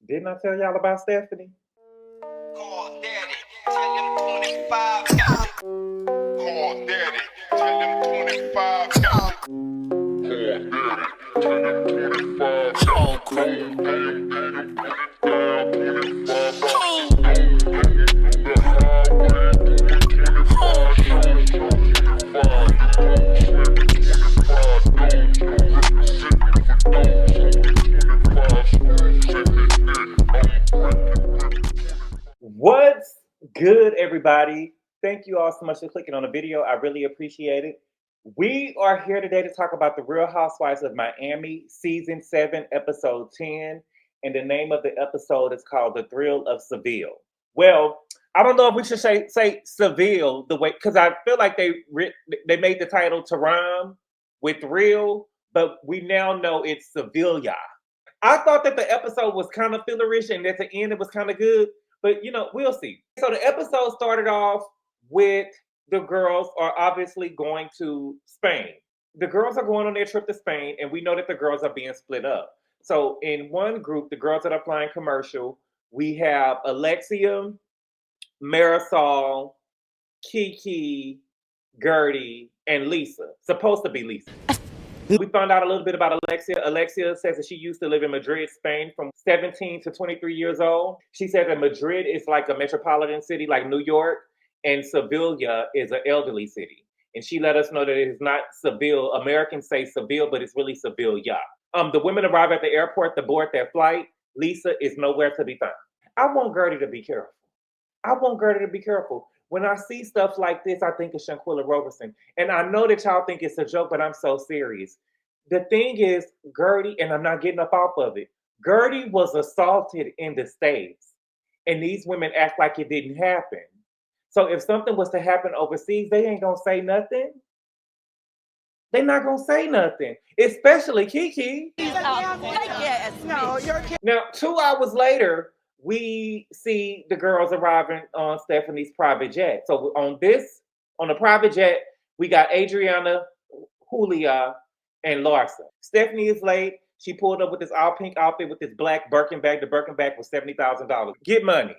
Didn't I tell y'all about Stephanie? Call daddy, tell him 25 got it. Call daddy, tell him 25 got it. Call daddy, tell him 25 What's good, everybody? Thank you all so much for clicking on the video. I really appreciate it. We are here today to talk about the Real Housewives of Miami, Season 7, Episode 10. And the name of the episode is called The Thrill of Seville. Well, I don't know if we should say Seville the way, because I feel like they made the title to rhyme with real, but we now know it's Seville. I thought that the episode was kind of fillerish and at the end it was kind of good. But, you know, we'll see. So the episode started off with the girls are obviously going to Spain. The girls are going on their trip to Spain, and we know that the girls are being split up. So in one group, the girls that are flying commercial, we have Alexia, Marysol, Kiki, Gertie, and Lisa. Supposed to be Lisa. We found out a little bit about Alexia. Alexia says that she used to live in Madrid, Spain from 17 to 23 years old. She said that Madrid is like a metropolitan city like New York, and Seville is an elderly city. And she let us know that it is not Seville. Americans say Seville, but it's really Seville. The women arrive at the airport to board their flight. Lisa is nowhere to be found. I want Gertie to be careful. When I see stuff like this, I think of Shanquilla Robertson. And I know that y'all think it's a joke, but I'm so serious. The thing is, Gertie, and I'm not getting up off of it, Gertie was assaulted in the States. And these women act like it didn't happen. So if something was to happen overseas, they ain't going to say nothing. They're not going to say nothing. Especially Kiki. Now, 2 hours later, we see the girls arriving on Stephanie's private jet. So on the private jet, we got Adriana, Julia, and Larsa. Stephanie is late. She pulled up with this all pink outfit with this black Birkin bag. The Birkin bag was $70,000. Get money.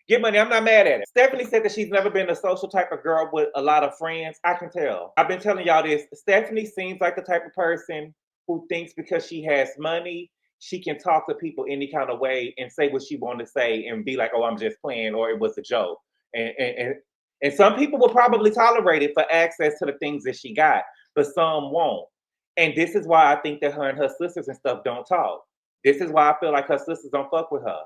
Get money. I'm not mad at it. Stephanie said that she's never been a social type of girl with a lot of friends. I can tell. I've been telling y'all this. Stephanie seems like the type of person who thinks because she has money, she can talk to people any kind of way and say what she wanted to say and be like, oh, I'm just playing, or it was a joke. And some people will probably tolerate it for access to the things that she got, but some won't. And this is why I think that her and her sisters and stuff don't talk. This is why I feel like her sisters don't fuck with her.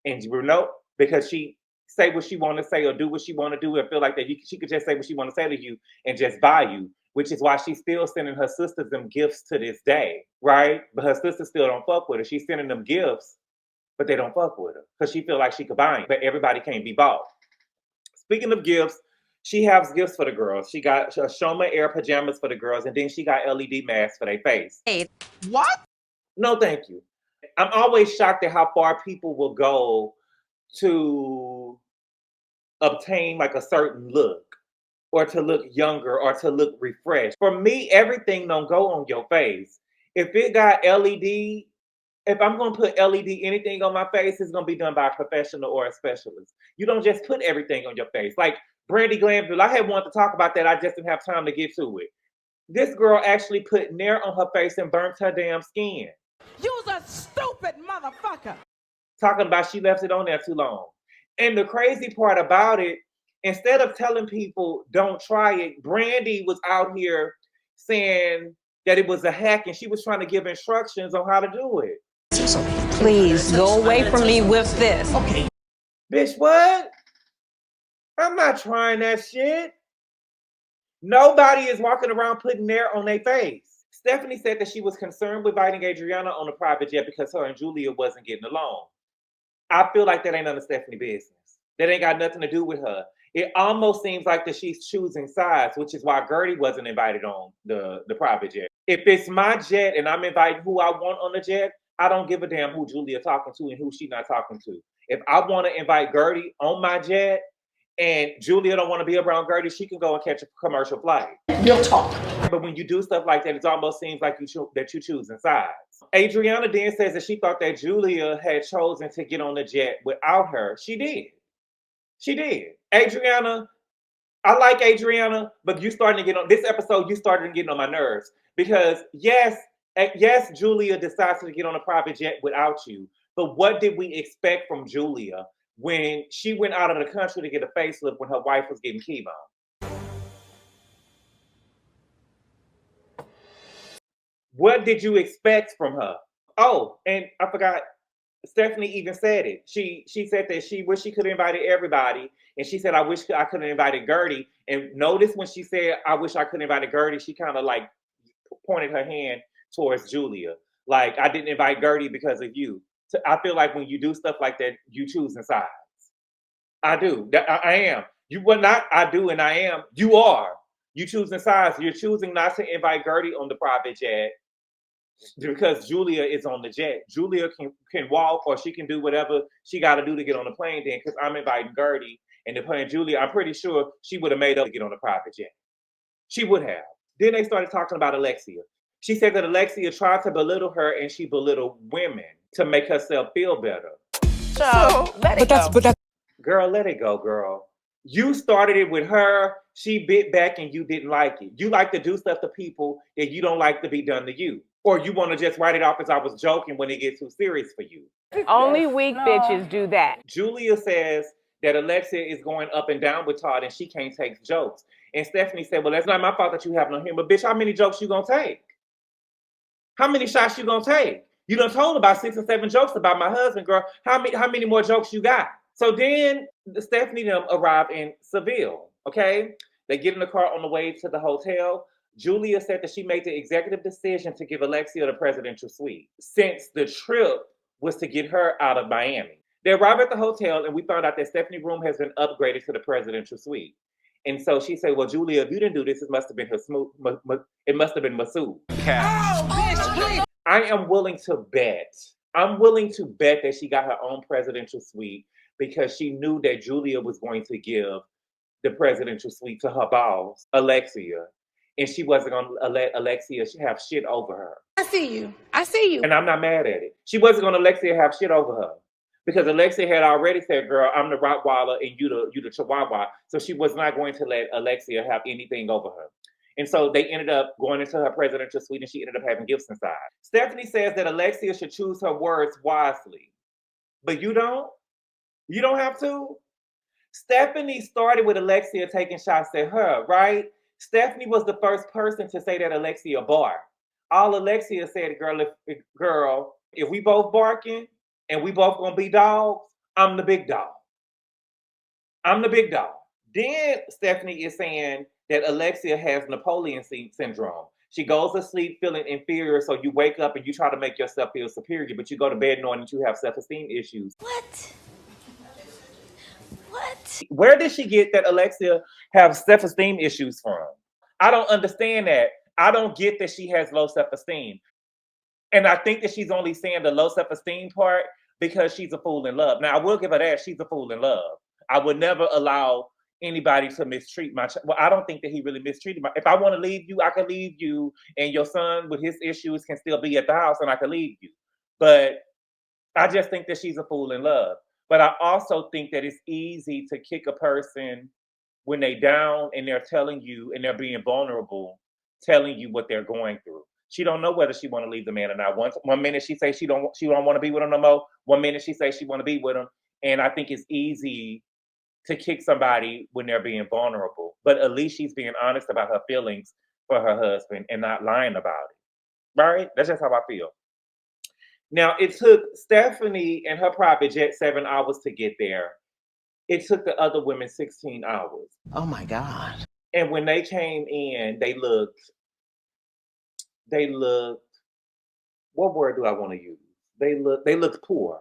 And you know, because she say what she want to say or do what she want to do and feel like that she could just say what she want to say to you and just buy you. Which is why she's still sending her sisters them gifts to this day, right? But her sisters still don't fuck with her. She's sending them gifts, but they don't fuck with her because she feel like she could buy them, but everybody can't be bought. Speaking of gifts, she has gifts for the girls. She got Shoma Air pajamas for the girls, and then she got LED masks for their face. Hey, what? No, thank you. I'm always shocked at how far people will go to obtain like a certain look, or to look younger, or to look refreshed. For me, everything don't go on your face. If it got LED, if I'm gonna put LED anything on my face, it's gonna be done by a professional or a specialist. You don't just put everything on your face. Like Brandy Glanville, I had wanted to talk about that, I just didn't have time to get to it. This girl actually put Nair on her face and burnt her damn skin. You's a stupid motherfucker. Talking about she left it on there too long. And the crazy part about it, instead of telling people don't try it, Brandy was out here saying that it was a hack and she was trying to give instructions on how to do it. Please go away from me with this. Okay. Bitch, what? I'm not trying that shit. Nobody is walking around putting Nair on their face. Stephanie said that she was concerned with inviting Adriana on a private jet because her and Julia wasn't getting along. I feel like that ain't none of Stephanie's business. That ain't got nothing to do with her. It almost seems like that she's choosing sides, which is why Gertie wasn't invited on the private jet. If it's my jet and I'm inviting who I want on the jet, I don't give a damn who Julia talking to and who she not talking to. If I want to invite Gertie on my jet and Julia don't want to be around Gertie, she can go and catch a commercial flight. Real talk. But when you do stuff like that, it almost seems like you're choosing sides. Adriana then says that she thought that Julia had chosen to get on the jet without her. She did. She did. Adriana, I like Adriana, but you starting to get on this episode, you started getting on my nerves. Because yes, Julia decided to get on a private jet without you. But what did we expect from Julia when she went out of the country to get a facelift when her wife was getting chemo? What did you expect from her? Oh, and I forgot, Stephanie even said it. She said that she wished she could have invited everybody. And she said, I wish I could have invited Gertie. And notice when she said, I wish I could have invited Gertie, she kind of like pointed her hand towards Julia. Like, I didn't invite Gertie because of you. I feel like when you do stuff like that, you choosing sides. I do. I am. You were not, I do, and I am. You are. You choosing sides. You're choosing not to invite Gertie on the private jet because Julia is on the jet. Julia can walk, or she can do whatever she got to do to get on the plane then, because I'm inviting Gertie. And if her and Julia, I'm pretty sure she would have made up to get on the private jet. She would have. Then they started talking about Alexia. She said that Alexia tried to belittle her, and she belittled women to make herself feel better. So let it go. Girl, let it go, girl. You started it with her. She bit back and you didn't like it. You like to do stuff to people that you don't like to be done to you. Or you want to just write it off as I was joking when it gets too serious for you. Only weak bitches do that. Julia says that Alexia is going up and down with Todd and she can't take jokes. And Stephanie said, well, that's not my fault that you have no humor. Bitch, how many jokes you gonna take? How many shots you gonna take? You done told about 6 or 7 jokes about my husband, girl. How many more jokes you got? So then Stephanie and them arrive in Seville, okay? They get in the car on the way to the hotel. Julia said that she made the executive decision to give Alexia the presidential suite since the trip was to get her out of Miami. They arrive at the hotel and we found out that Stephanie's room has been upgraded to the presidential suite. And so she said, well, Julia, if you didn't do this, it must have been her it must have been Masood. I am willing to bet. I'm willing to bet that she got her own presidential suite because she knew that Julia was going to give the presidential suite to her boss, Alexia. And she wasn't going to let Alexia have shit over her. I see you. I see you. And I'm not mad at it. She wasn't going to let Alexia have shit over her. Because Alexia had already said, girl, I'm the Rottweiler and you the Chihuahua. So she was not going to let Alexia have anything over her. And so they ended up going into her presidential suite and she ended up having gifts inside. Stephanie says that Alexia should choose her words wisely. But you don't? You don't have to? Stephanie started with Alexia taking shots at her, right? Stephanie was the first person to say that Alexia barked. All Alexia said, girl, if we both barking and we both gonna be dogs, I'm the big dog. I'm the big dog. Then Stephanie is saying that Alexia has Napoleon syndrome. She goes to sleep feeling inferior, so you wake up and you try to make yourself feel superior, but you go to bed knowing that you have self-esteem issues. What? Where did she get that Alexia have self-esteem issues from? I don't understand that. I don't get that she has low self-esteem. And I think that she's only saying the low self-esteem part because she's a fool in love. Now, I will give her that. She's a fool in love. I would never allow anybody to mistreat my child. Well, I don't think that he really mistreated my. If I want to leave you, I can leave you, and your son with his issues can still be at the house, and I can leave you. But I just think that she's a fool in love. But I also think that it's easy to kick a person when they down and they're telling you and they're being vulnerable, telling you what they're going through. She don't know whether she want to leave the man or not. One minute she says she don't want to be with him no more. One minute she says she want to be with him. And I think it's easy to kick somebody when they're being vulnerable. But at least she's being honest about her feelings for her husband and not lying about it. Right? That's just how I feel. Now, it took Stephanie and her private jet 7 hours to get there. It took the other women 16 hours. Oh my God. And when they came in, they looked, what word do I want to use? They looked poor.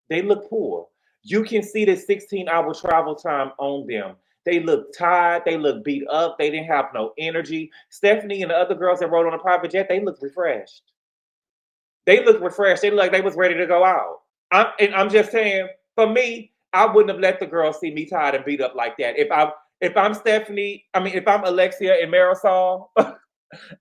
They look poor. You can see the 16-hour travel time on them. They look tired. They look beat up. They didn't have no energy. Stephanie and the other girls that rode on a private jet, they looked refreshed. They looked refreshed. They looked like they was ready to go out. I'm just saying, for me, I wouldn't have let the girl see me tired and beat up like that. If I'm Stephanie, if I'm Alexia and Marysol,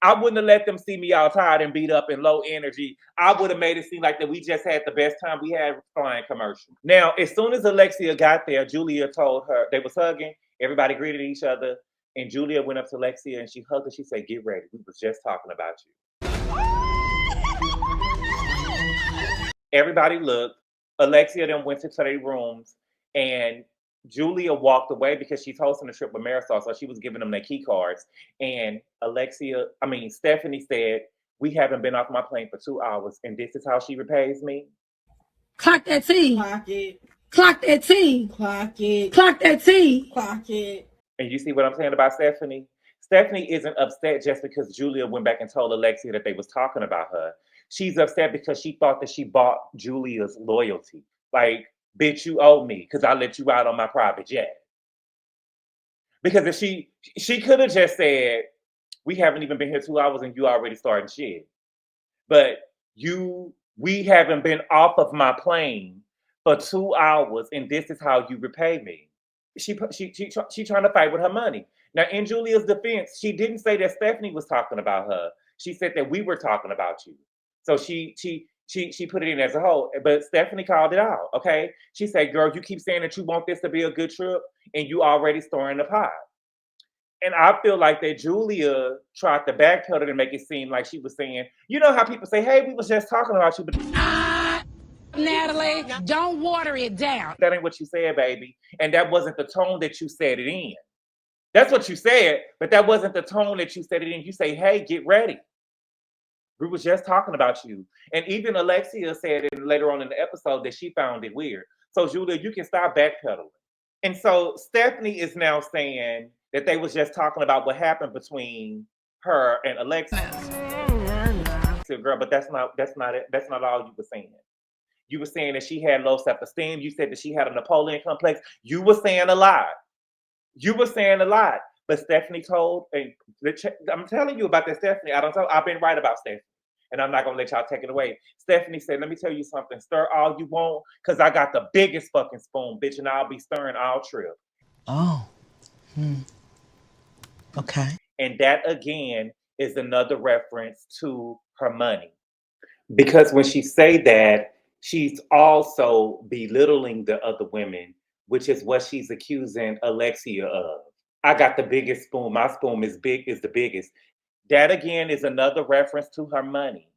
I wouldn't have let them see me all tired and beat up and low energy. I would have made it seem like that we just had the best time we had flying commercial. Now, as soon as Alexia got there, Julia told her, they was hugging, everybody greeted each other, and Julia went up to Alexia and she hugged her. She said, "Get ready. We was just talking about you." Everybody looked. Alexia then went to their rooms, and Julia walked away because she's hosting the trip with Marysol, so she was giving them their key cards. And Stephanie said, "We haven't been off my plane for 2 hours, and this is how she repays me." Clock that T. Clock it. Clock that T. Clock it. Clock that T. Clock it. And you see what I'm saying about Stephanie? Stephanie isn't upset just because Julia went back and told Alexia that they was talking about her. She's upset because she thought that she bought Julia's loyalty. Like, bitch, you owe me because I let you ride on my private jet. Because if she could have just said, "We haven't even been here 2 hours and you already starting shit. But we haven't been off of my plane for 2 hours and this is how you repay me." She trying to fight with her money. Now, in Julia's defense, she didn't say that Stephanie was talking about her. She said that we were talking about you. So she put it in as a whole, but Stephanie called it out, okay? She said, "Girl, you keep saying that you want this to be a good trip and you already stirring the pot." And I feel like that Julia tried to backpedal and make it seem like she was saying, you know how people say, "Hey, we was just talking about you," but Natalie, don't water it down. that ain't what you said, baby. And that wasn't the tone that you said it in. That's what you said, but that wasn't the tone that you said it in. You say, "Hey, get ready. We was just talking about you." And even Alexia said it later on in the episode that she found it weird. So Julia, you can stop backpedaling. And so Stephanie is now saying that they was just talking about what happened between her and Alexia. Girl, but that's not it. That's not all you were saying. You were saying that she had low self-esteem. You said that she had a Napoleon complex. You were saying a lot. But Stephanie told, and I'm telling you about that, Stephanie. I've been right about Stephanie. And I'm not going to let y'all take it away. Stephanie said, "Let me tell you something. Stir all you want, because I got the biggest fucking spoon, bitch, and I'll be stirring all trip." Oh. Okay. And that, again, is another reference to her money. Because when she say that, she's also belittling the other women, which is what she's accusing Alexia of. "I got the biggest spoon. My spoon is the biggest." That, again, is another reference to her money.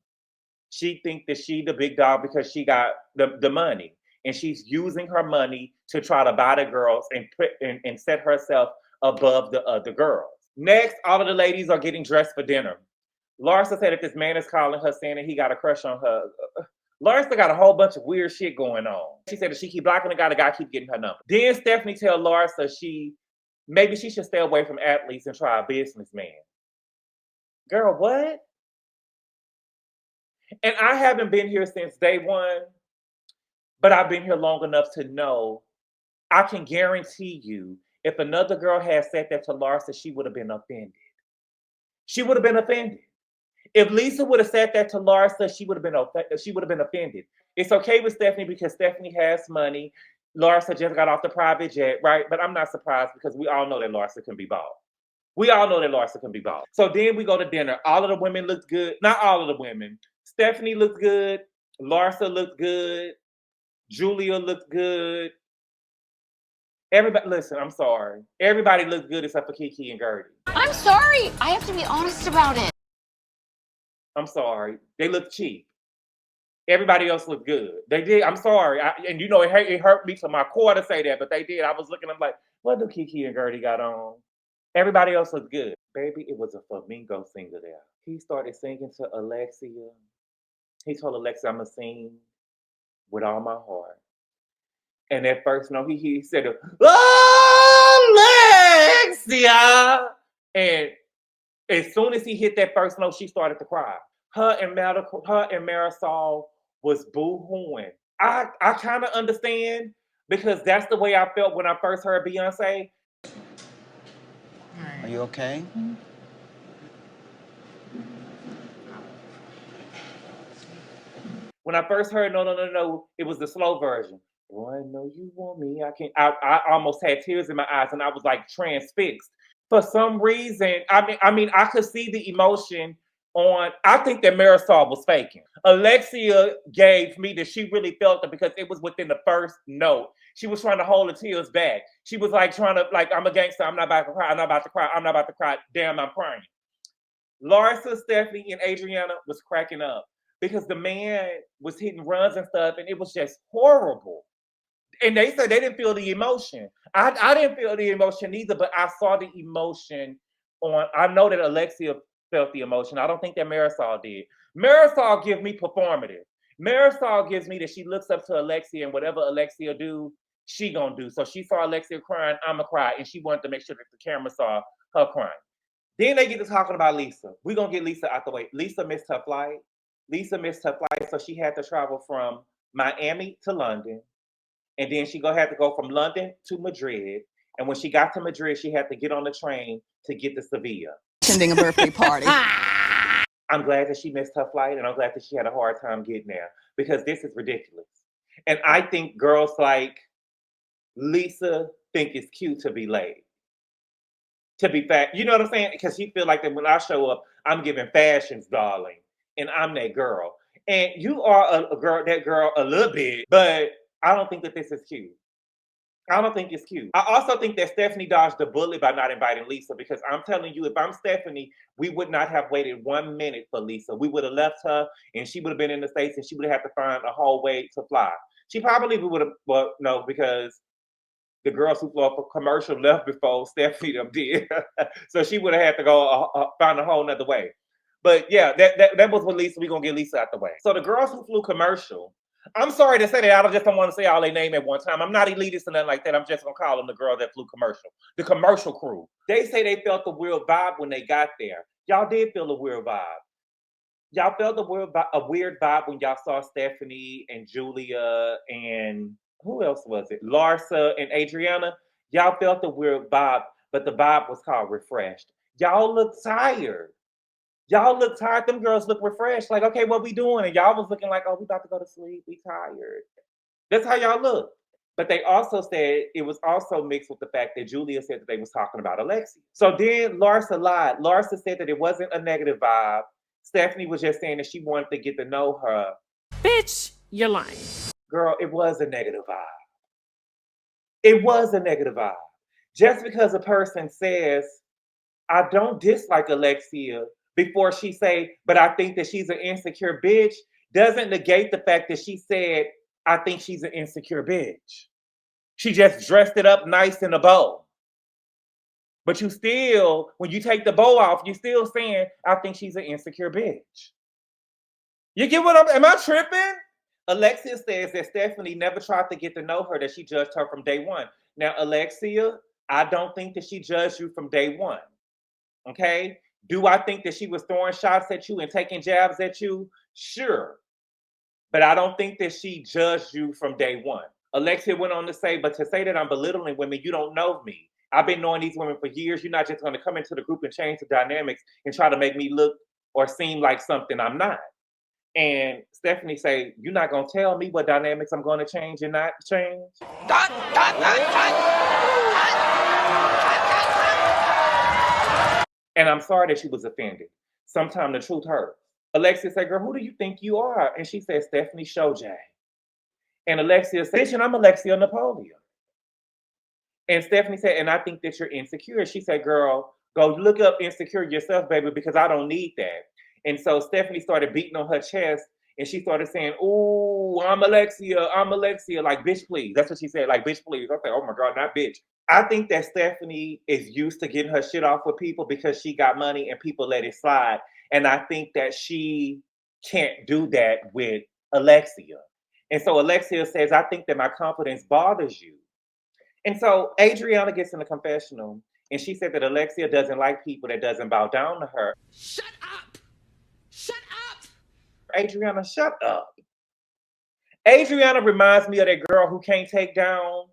She thinks that she the big dog because she got the money. And she's using her money to try to buy the girls and set herself above the other girls. Next, all of the ladies are getting dressed for dinner. Larsa said that this man is calling her saying that he got a crush on her. Larsa got a whole bunch of weird shit going on. She said that she keep blocking the guy keep getting her number. Then Stephanie tell Larsa maybe she should stay away from athletes and try a businessman. Girl, what? And I haven't been here since day one, but I've been here long enough to know I can guarantee you if another girl had said that to Larsa, she would have been offended. She would have been offended. If Lisa would have said that to Larsa, she would have been offended. It's okay with Stephanie because Stephanie has money. Larsa just got off the private jet, right? But I'm not surprised because we all know that Larsa can be bought. So then we go to dinner. All of the women looked good. Not all of the women. Stephanie looked good. Larsa looked good. Julia looked good. Everybody, listen, I'm sorry. Everybody looked good except for Kiki and Gertie. I'm sorry. I have to be honest about it. I'm sorry. They looked cheap. Everybody else looked good. They did. I'm sorry. It hurt me to my core to say that, but they did. I was looking, I'm like, what do Kiki and Gertie got on? Everybody else looked good. Baby, it was a flamingo singer there. He started singing to Alexia. He told Alexia, "I'm going to sing with all my heart." And at first, he said, "Alexia!" And as soon as he hit that first note, she started to cry. Her and Marysol was boo-hooing. I kind of understand because that's the way I felt when I first heard Beyonce. Are you okay? When I first heard No, it was the slow version. Boy, I know you want me. I can't. I almost had tears in my eyes, and I was like transfixed. For some reason, I could see the emotion on. I think that Marysol was faking. Alexia gave me that she really felt it because it was within the first note. She was trying to hold the tears back. She was like trying to like, I'm a gangster. I'm not about to cry. I'm not about to cry. I'm not about to cry. Damn, I'm crying. Larsa, Stephanie, and Adriana was cracking up because the man was hitting runs and stuff, and it was just horrible. And they said they didn't feel the emotion. I didn't feel the emotion either, but I saw the emotion on. I know that Alexia felt the emotion. I don't think that Marysol did. Marysol gives me performative. Marysol gives me that she looks up to Alexia, and whatever Alexia do, she gonna do. So she saw Alexia crying, I'ma cry, and she wanted to make sure that the camera saw her crying. Then they get to talking about Lisa. We're gonna get Lisa out the way. Lisa missed her flight. Lisa missed her flight, so she had to travel from Miami to London. And then she gonna have to go from London to Madrid. And when she got to Madrid, she had to get on the train to get to Seville. Attending a birthday party. I'm glad that she missed her flight, and I'm glad that she had a hard time getting there because this is ridiculous. And I think girls like Lisa think it's cute to be late. To be fat, you know what I'm saying? Because she feel like that when I show up, I'm giving fashions, darling, and I'm that girl. And you are a girl, that girl a little bit, but I don't think that this is cute. I don't think it's cute. I also think that Stephanie dodged the bullet by not inviting Lisa because I'm telling you, if I'm Stephanie, we would not have waited 1 minute for Lisa. We would have left her and she would have been in the States and she would have had to find a whole way to fly. She probably would have, well, no, because the girls who flew off a commercial left before Stephanie them did. So she would have had to go find a whole nother way. But yeah, that was with Lisa. We're going to get Lisa out the way. So the girls who flew commercial, I'm sorry to say that. I just don't want to say all their name at one time. I'm not elitist or nothing like that. I'm just going to call them the girl that flew commercial. The commercial crew. They say they felt the weird vibe when they got there. Y'all did feel a weird vibe. Y'all felt a weird vibe when y'all saw Stephanie and Julia and who else was it? Larsa and Adriana. Y'all felt the weird vibe, but the vibe was called refreshed. Y'all look tired. Y'all look tired. Them girls look refreshed. Like, okay, what we doing? And y'all was looking like, oh, we about to go to sleep. We tired. That's how y'all look. But they also said it was also mixed with the fact that Julia said that they was talking about Alexia. So then Larsa lied. Larsa said that it wasn't a negative vibe. Stephanie was just saying that she wanted to get to know her. Bitch, you're lying. Girl, it was a negative vibe. It was a negative vibe. Just because a person says, I don't dislike Alexia, before she say, but I think that she's an insecure bitch, doesn't negate the fact that she said, I think she's an insecure bitch. She just dressed it up nice in a bow. But you still, when you take the bow off, you still saying, I think she's an insecure bitch. You get what am I tripping? Alexia says that Stephanie never tried to get to know her, that she judged her from day one. Now, Alexia, I don't think that she judged you from day one. Okay? Do I think that she was throwing shots at you and taking jabs at you? Sure. But I don't think that she judged you from day one. Alexia went on to say, but to say that I'm belittling women, you don't know me. I've been knowing these women for years. You're not just going to come into the group and change the dynamics and try to make me look or seem like something I'm not. And Stephanie say, you're not going to tell me what dynamics I'm going to change and not change? And I'm sorry that she was offended. Sometimes the truth hurts. Alexia said, girl, who do you think you are? And she said, Stephanie Shojay. And Alexia said, bitch, I'm Alexia Napoleon. And Stephanie said, and I think that you're insecure. She said, girl, go look up insecure yourself, baby, because I don't need that. And so Stephanie started beating on her chest and she started saying, ooh, I'm Alexia, like, bitch, please. That's what she said, like, bitch, please. I said, oh my God, not bitch. I think that Stephanie is used to getting her shit off with people because she got money and people let it slide. And I think that she can't do that with Alexia. And so Alexia says, I think that my confidence bothers you. And so Adriana gets in the confessional and she said that Alexia doesn't like people that doesn't bow down to her. Shut up. Shut up. Adriana, shut up. Adriana reminds me of that girl who can't take down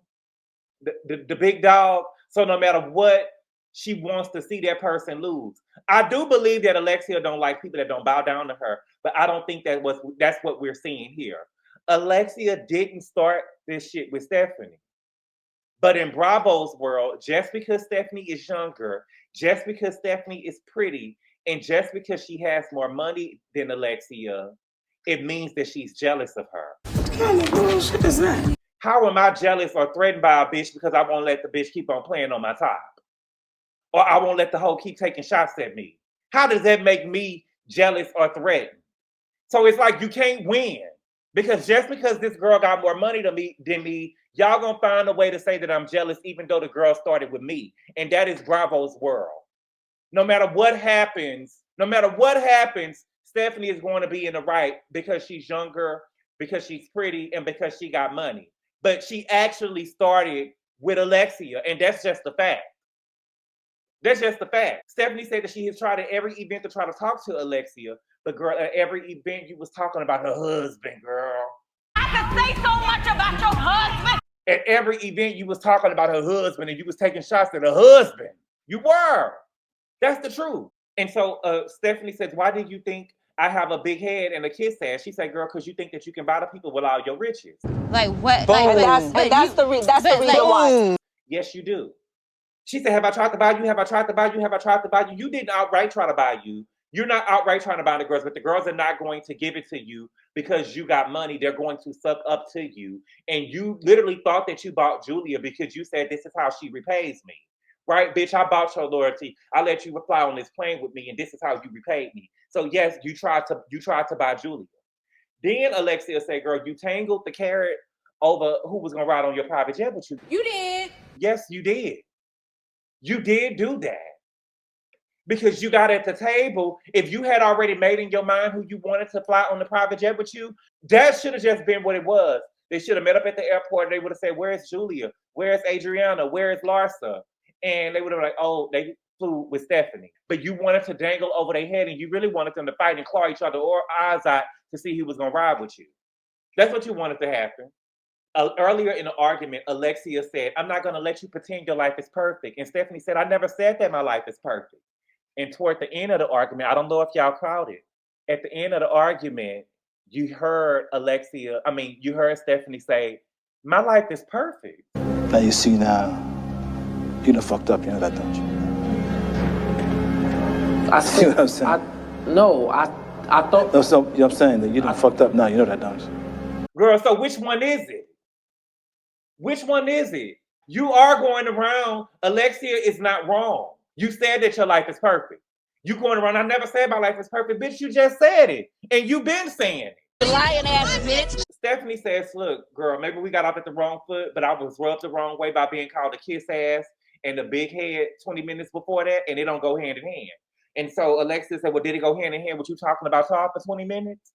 the big dog. So no matter what, she wants to see that person lose. I do believe that Alexia don't like people that don't bow down to her, but I don't think that's what we're seeing here. Alexia didn't start this shit with Stephanie. But in Bravo's world, just because Stephanie is younger, just because Stephanie is pretty, and just because she has more money than Alexia, it means that she's jealous of her. What kind of bullshit is that? How am I jealous or threatened by a bitch because I won't let the bitch keep on playing on my top? Or I won't let the hoe keep taking shots at me? How does that make me jealous or threatened? So it's like you can't win. Because just because this girl got more money than me, y'all gonna find a way to say that I'm jealous even though the girl started with me. And that is Bravo's world. No matter what happens, Stephanie is going to be in the right because she's younger, because she's pretty, and because she got money. But she actually started with Alexia, and that's just the fact. That's just the fact. Stephanie said that she has tried at every event to try to talk to Alexia, but girl, at every event you was talking about her husband, girl. I can say so much about your husband. At every event you was talking about her husband and you was taking shots at her husband. You were. That's the truth. And so Stephanie says, why did you think I have a big head and a kiss ass? She said, girl, because you think that you can buy the people with all your riches. Like what? And that's the reason why. Yes, you do. She said, have I tried to buy you? Have I tried to buy you? Have I tried to buy you? You didn't outright try to buy you. You're not outright trying to buy the girls, but the girls are not going to give it to you because you got money. They're going to suck up to you. And you literally thought that you bought Julia because you said, this is how she repays me. Right, bitch, I bought your loyalty. I let you fly on this plane with me, and this is how you repaid me. So yes, you tried to buy Julia. Then Alexia said, girl, you tangled the carrot over who was gonna ride on your private jet with you. You did. Yes, you did. You did do that. Because you got at the table. If you had already made in your mind who you wanted to fly on the private jet with you, that should have just been what it was. They should have met up at the airport and they would have said, where's Julia? Where's Adriana? Where's Larsa? And they would have been like, oh, they flew with Stephanie. But you wanted to dangle over their head and you really wanted them to fight and claw each other or eyes out to see who was going to ride with you. That's what you wanted to happen. Earlier in the argument, Alexia said, I'm not going to let you pretend your life is perfect. And Stephanie said, I never said that my life is perfect. And toward the end of the argument, I don't know if y'all caught it. At the end of the argument, you heard Stephanie say, my life is perfect. Now you see now. You done fucked up, you know that, don't you? I see what I'm saying? I thought... No, so, you know what I'm saying? That you done fucked up now, you know that, don't you? Girl, so which one is it? Which one is it? You are going around, Alexia is not wrong. You said that your life is perfect. You going around, I never said my life is perfect. Bitch, you just said it. And you been saying it. Lying ass bitch. Stephanie says, look, girl, maybe we got off at the wrong foot, but I was rubbed the wrong way by being called a kiss ass and the big head 20 minutes before that, and it don't go hand in hand. And so Alexia said, well, did it go hand in hand with you talking about Todd for 20 minutes?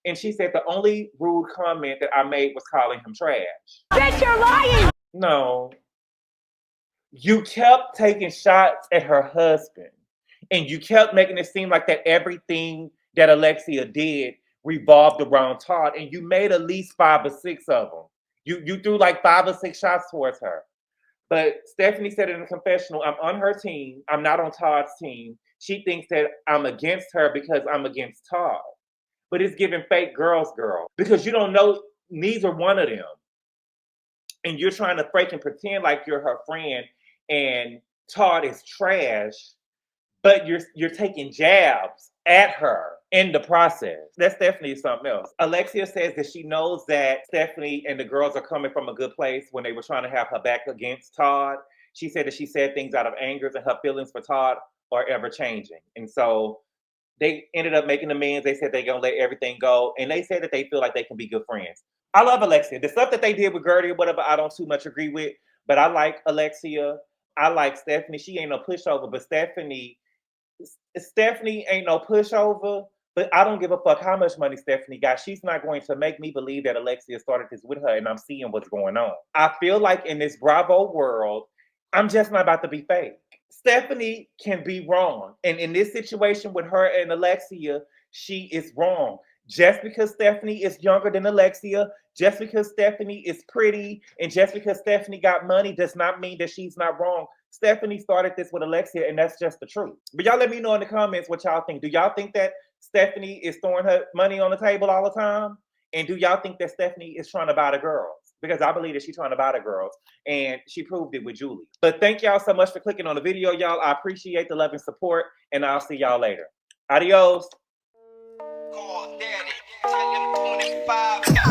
And she said, the only rude comment that I made was calling him trash. Bitch, you're lying. No. You kept taking shots at her husband, and you kept making it seem like that everything that Alexia did revolved around Todd, and you made at least 5 or 6 of them. You threw like 5 or 6 shots towards her. But Stephanie said in the confessional, I'm on her team. I'm not on Todd's team. She thinks that I'm against her because I'm against Todd. But it's giving fake girls, girl, because you don't know neither one of them. And you're trying to freaking pretend like you're her friend and Todd is trash, but you're taking jabs at her in the process. That's definitely something else. Alexia says that she knows that Stephanie and the girls are coming from a good place when they were trying to have her back against Todd. She said that she said things out of anger and her feelings for Todd are ever changing. And so they ended up making amends. They said they're going to let everything go. And they said that they feel like they can be good friends. I love Alexia. The stuff that they did with Gertie or whatever, I don't too much agree with. But I like Alexia. I like Stephanie. She ain't no pushover. But Stephanie ain't no pushover. But I don't give a fuck how much money Stephanie got. She's not going to make me believe that Alexia started this with her and I'm seeing what's going on. I feel like in this Bravo world, I'm just not about to be fake. Stephanie can be wrong. And in this situation with her and Alexia, she is wrong. Just because Stephanie is younger than Alexia, just because Stephanie is pretty, and just because Stephanie got money does not mean that she's not wrong. Stephanie started this with Alexia, and that's just the truth. But y'all let me know in the comments what y'all think. Do y'all think that Stephanie is throwing her money on the table all the time? And do y'all think that Stephanie is trying to buy the girls? Because I believe that she's trying to buy the girls. And she proved it with Julie. But thank y'all so much for clicking on the video, y'all. I appreciate the love and support. And I'll see y'all later. Adios. Call daddy. Tell him 25.